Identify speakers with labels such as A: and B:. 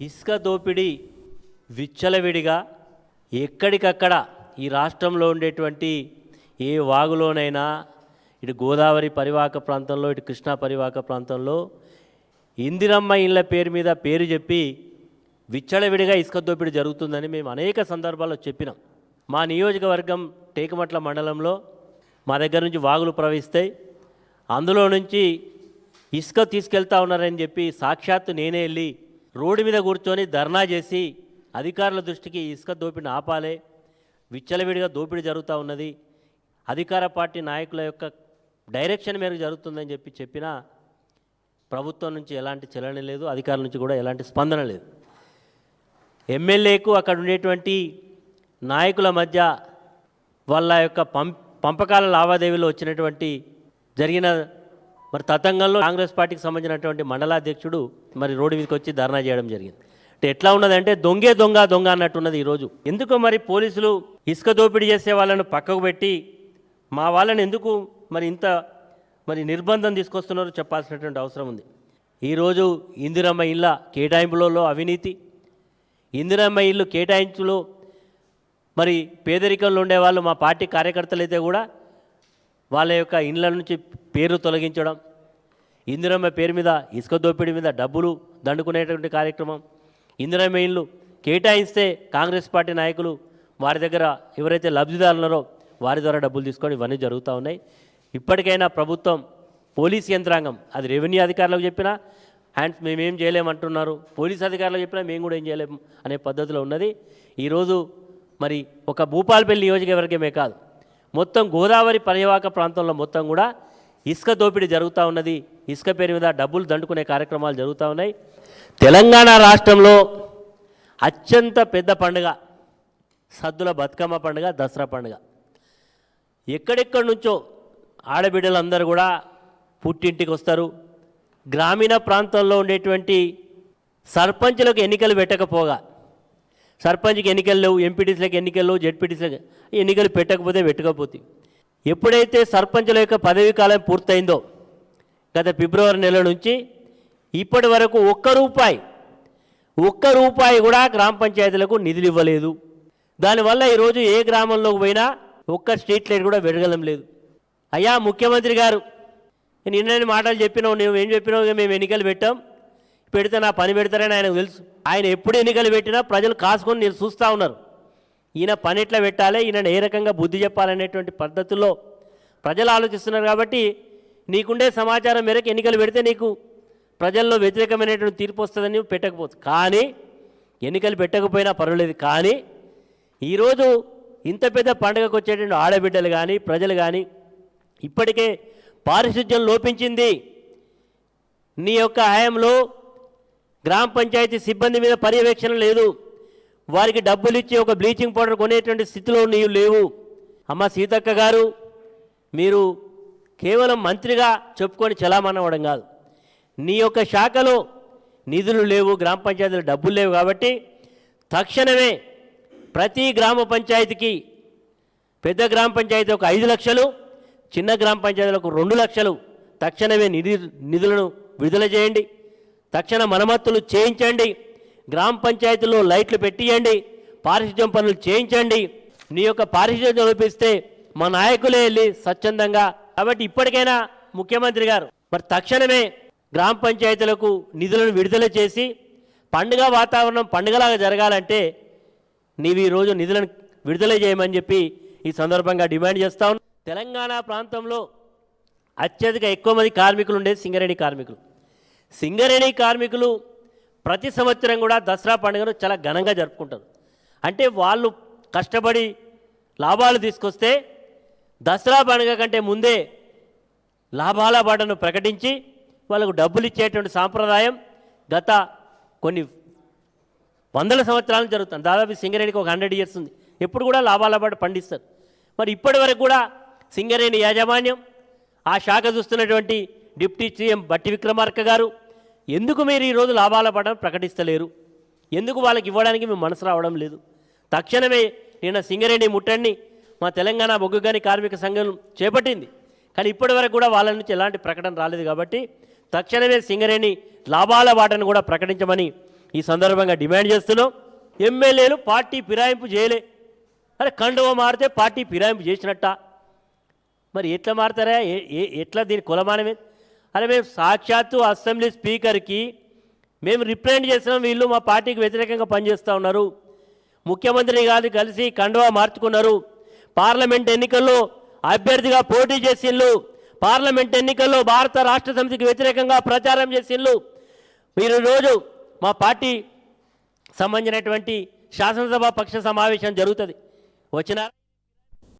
A: ఇసుక దోపిడీ విచ్చలవిడిగా ఎక్కడికక్కడ ఈ రాష్ట్రంలో ఉండేటువంటి ఏ వాగులోనైనా ఇటు గోదావరి పరివాహక ప్రాంతంలో ఇటు కృష్ణా పరివాహక ప్రాంతంలో ఇందిరమ్మ ఇళ్ళ పేరు మీద పేరు చెప్పి విచ్చలవిడిగా ఇసుక దోపిడీ జరుగుతుందని మేము అనేక సందర్భాల్లో చెప్పినాం. మా నియోజకవర్గం టేకమట్ల మండలంలో మా దగ్గర నుంచి వాగులు ప్రవహిస్తాయి, అందులో నుంచి ఇసుక తీసుకెళ్తా ఉన్నారని చెప్పి సాక్షాత్తు నేనే వెళ్ళి రోడ్డు మీద కూర్చొని ధర్నా చేసి అధికారుల దృష్టికి ఇసుక దోపిడిని ఆపాలే, విచ్చలవిడిగా దోపిడీ జరుగుతూ ఉన్నది, అధికార పార్టీ నాయకుల యొక్క డైరెక్షన్ మేరకు జరుగుతుందని చెప్పినా ప్రభుత్వం నుంచి ఎలాంటి చలన లేదు, అధికారుల నుంచి కూడా ఎలాంటి స్పందన లేదు. ఎమ్మెల్యేకు అక్కడ ఉండేటువంటి నాయకుల మధ్య వాళ్ళ యొక్క పంపకాల లావాదేవీలో వచ్చినటువంటి జరిగిన మరి తతంగంలో కాంగ్రెస్ పార్టీకి సంబంధించినటువంటి మండలాధ్యక్షుడు మరి రోడ్డు మీదకి వచ్చి ధర్నా చేయడం జరిగింది. అంటే ఎట్లా ఉన్నదంటే దొంగ అన్నట్టున్నది ఈరోజు. ఎందుకు మరి పోలీసులు ఇసుక దోపిడీ చేసే వాళ్ళను పక్కకు పెట్టి మా వాళ్ళని ఎందుకు మరి ఇంత నిర్బంధం తీసుకొస్తున్నారో చెప్పాల్సినటువంటి అవసరం ఉంది. ఈరోజు ఇందిరమ్మ ఇళ్ళ కేటాయింపులలో అవినీతి, ఇందిరమ్మ ఇల్లు కేటాయింపులో మరి పేదరికంలో ఉండేవాళ్ళు మా పార్టీ కార్యకర్తలు అయితే కూడా వాళ్ళ యొక్క ఇండ్ల నుంచి పేరు తొలగించడం, ఇందిరమ్మ పేరు మీద ఇసుక దోపిడీ మీద డబ్బులు దండుకునేటువంటి కార్యక్రమం, ఇందిరమ్మ ఇల్లు కేటాయిస్తే కాంగ్రెస్ పార్టీ నాయకులు వారి దగ్గర ఎవరైతే లబ్ధిదారులరో వారి ద్వారా డబ్బులు తీసుకొని ఇవన్నీ జరుగుతూ ఉన్నాయి. ఇప్పటికైనా ప్రభుత్వం, పోలీస్ యంత్రాంగం, అది రెవెన్యూ అధికారులకు చెప్పినా మేమేం చేయలేమంటున్నారు, పోలీస్ అధికారులకు చెప్పినా మేము కూడా ఏం చేయలేము అనే పద్ధతిలో ఉన్నది. ఈరోజు మరి ఒక భూపాలపల్లి నియోజకవర్గమే కాదు, మొత్తం గోదావరి పరివాహక ప్రాంతంలో మొత్తం కూడా ఇసుక దోపిడీ జరుగుతూ ఉన్నది. ఇసుక పేరు మీద డబ్బులు దండుకునే కార్యక్రమాలు జరుగుతూ ఉన్నాయి. తెలంగాణ రాష్ట్రంలో అత్యంత పెద్ద పండుగ సద్దుల బతుకమ్మ పండుగ, దసరా పండుగ. ఎక్కడెక్కడి నుంచో ఆడబిడ్డలందరూ కూడా పుట్టింటికి వస్తారు. గ్రామీణ ప్రాంతంలో ఉండేటువంటి సర్పంచులకు ఎన్నికలు పెట్టకపోగా, సర్పంచ్కి ఎన్నికలు లేవు, ఎంపీటీసీలకు ఎన్నికలు లేవు, జెడ్పీటీసీలకు ఎన్నికలు పెట్టకపోతే ఎప్పుడైతే సర్పంచుల యొక్క పదవీ కాలం పూర్తయిందో గత ఫిబ్రవరి నెల నుంచి ఇప్పటి వరకు ఒక్క రూపాయి కూడా గ్రామ పంచాయతీలకు నిధులు ఇవ్వలేదు. దానివల్ల ఈరోజు ఏ గ్రామంలోకి పోయినా ఒక్క స్ట్రీట్ లైట్ కూడా వెడగలం లేదు. అయ్యా ముఖ్యమంత్రి గారు, నిన్న మాటలు చెప్పినావు, నువ్వు ఏం చెప్పినావు, మేము ఎన్నికలు పెట్టాం, పెడితే నా పని పెడతారని ఆయనకు తెలుసు. ఆయన ఎప్పుడు ఎన్నికలు పెట్టినా ప్రజలు కాసుకొని నేను చూస్తూ ఉన్నారు. ఈయన పని ఎట్లా పెట్టాలి, ఈయన ఏ రకంగా బుద్ధి చెప్పాలనేటువంటి పద్ధతుల్లో ప్రజలు ఆలోచిస్తున్నారు. కాబట్టి నీకుండే సమాచారం మేరకు ఎన్నికలు పెడితే నీకు ప్రజల్లో వ్యతిరేకమైనటువంటి తీర్పు వస్తుందని పెట్టకపోవచ్చు. కానీ ఎన్నికలు పెట్టకపోయినా పర్వాలేదు. కానీ ఈరోజు ఇంత పెద్ద పండుగకు వచ్చేటువంటి ఆడబిడ్డలు కానీ ప్రజలు కానీ ఇప్పటికే పారిశుధ్యం లోపించింది. నీ యొక్క హయాంలో గ్రామ పంచాయతీ సిబ్బంది మీద పర్యవేక్షణ లేదు, వారికి డబ్బులు ఇచ్చి ఒక బ్లీచింగ్ పౌడర్ కొనేటువంటి స్థితిలో నీవు లేవు. అమ్మ సీతక్క గారు, మీరు కేవలం మంత్రిగా చెప్పుకొని చలామణవడం కాదు, నీ యొక్క శాఖలో నిధులు లేవు, గ్రామ పంచాయతీలో డబ్బులు లేవు. కాబట్టి తక్షణమే ప్రతి గ్రామ పంచాయతీకి, పెద్ద గ్రామ పంచాయతీ ఒక 5 లక్షలు, చిన్న గ్రామ పంచాయతీలకు 2 లక్షలు తక్షణమే నిధులను విడుదల చేయండి. తక్షణ మరమ్మతులు చేయించండి, గ్రామ పంచాయతీలో లైట్లు పెట్టియండి, పారిశుధ్యం పనులు చేయించండి. నీ యొక్క పారిశుధ్యం లోపిస్తే మా నాయకులే వెళ్ళి స్వచ్ఛందంగా. కాబట్టి ఇప్పటికైనా ముఖ్యమంత్రి గారు మరి తక్షణమే గ్రామ పంచాయతీలకు నిధులను విడుదల చేసి పండుగ వాతావరణం పండుగలాగా జరగాలంటే నీవు ఈరోజు నిధులను విడుదల చేయమని చెప్పి ఈ సందర్భంగా డిమాండ్ చేస్తా ఉన్నాం. తెలంగాణ ప్రాంతంలో అత్యధిక ఎక్కువ మంది కార్మికులు ఉండేది సింగరేణి కార్మికులు. సింగరేణి కార్మికులు ప్రతి సంవత్సరం కూడా దసరా పండుగను చాలా ఘనంగా జరుపుకుంటారు. అంటే వాళ్ళు కష్టపడి లాభాలు తీసుకొస్తే దసరా పండుగ కంటే ముందే లాభాల బాటను ప్రకటించి వాళ్ళకు డబ్బులు ఇచ్చేటువంటి సాంప్రదాయం గత కొన్ని వందల సంవత్సరాలు జరుగుతుంది. దాదాపు సింగరేణికి ఒక 100 years ఉంది. ఎప్పుడు కూడా లాభాల బాట పండిస్తారు. మరి ఇప్పటి వరకు కూడా సింగరేణి యాజమాన్యం, ఆ శాఖ చూస్తున్నటువంటి డిప్యూటీ సీఎం బట్టి విక్రమార్క గారు ఎందుకు మీరు ఈరోజు లాభాల బాటను ప్రకటిస్తలేరు? ఎందుకు వాళ్ళకి ఇవ్వడానికి మేము మనసు రావడం లేదు? తక్షణమే నిన్న సింగరేణి ముట్టడిని మా తెలంగాణ బొగ్గుగని కార్మిక సంఘం చేపట్టింది. కానీ ఇప్పటి వరకు కూడా వాళ్ళ నుంచి ఎలాంటి ప్రకటన రాలేదు. కాబట్టి తక్షణమే సింగరేణి లాభాల బాటను కూడా ప్రకటించమని ఈ సందర్భంగా డిమాండ్ చేస్తున్నాం. ఎమ్మెల్యేలు పార్టీ ఫిరాయింపు చేయలే. అరే కండువ మారితే పార్టీ ఫిరాయింపు చేసినట్ట. మరి ఎట్లా మారుతారా? ఎట్లా దీని కులమానమే? అరే మేము సాక్షాత్తు అసెంబ్లీ స్పీకర్కి మేము రిప్రజెంట్ చేస్తున్నాం, వీళ్ళు మా పార్టీకి వ్యతిరేకంగా పనిచేస్తూ ఉన్నారు. ముఖ్యమంత్రి గారు కలిసి కండువా మార్చుకున్నారు. పార్లమెంట్ ఎన్నికల్లో అభ్యర్థిగా పోటీ చేసిండ్రు. పార్లమెంట్ ఎన్నికల్లో భారత రాష్ట్ర సమితికి వ్యతిరేకంగా ప్రచారం చేసిండ్రు. మీరు రోజు మా పార్టీ సంబంధించినటువంటి శాసనసభ పక్ష సమావేశం జరుగుతుంది. వచ్చినారా?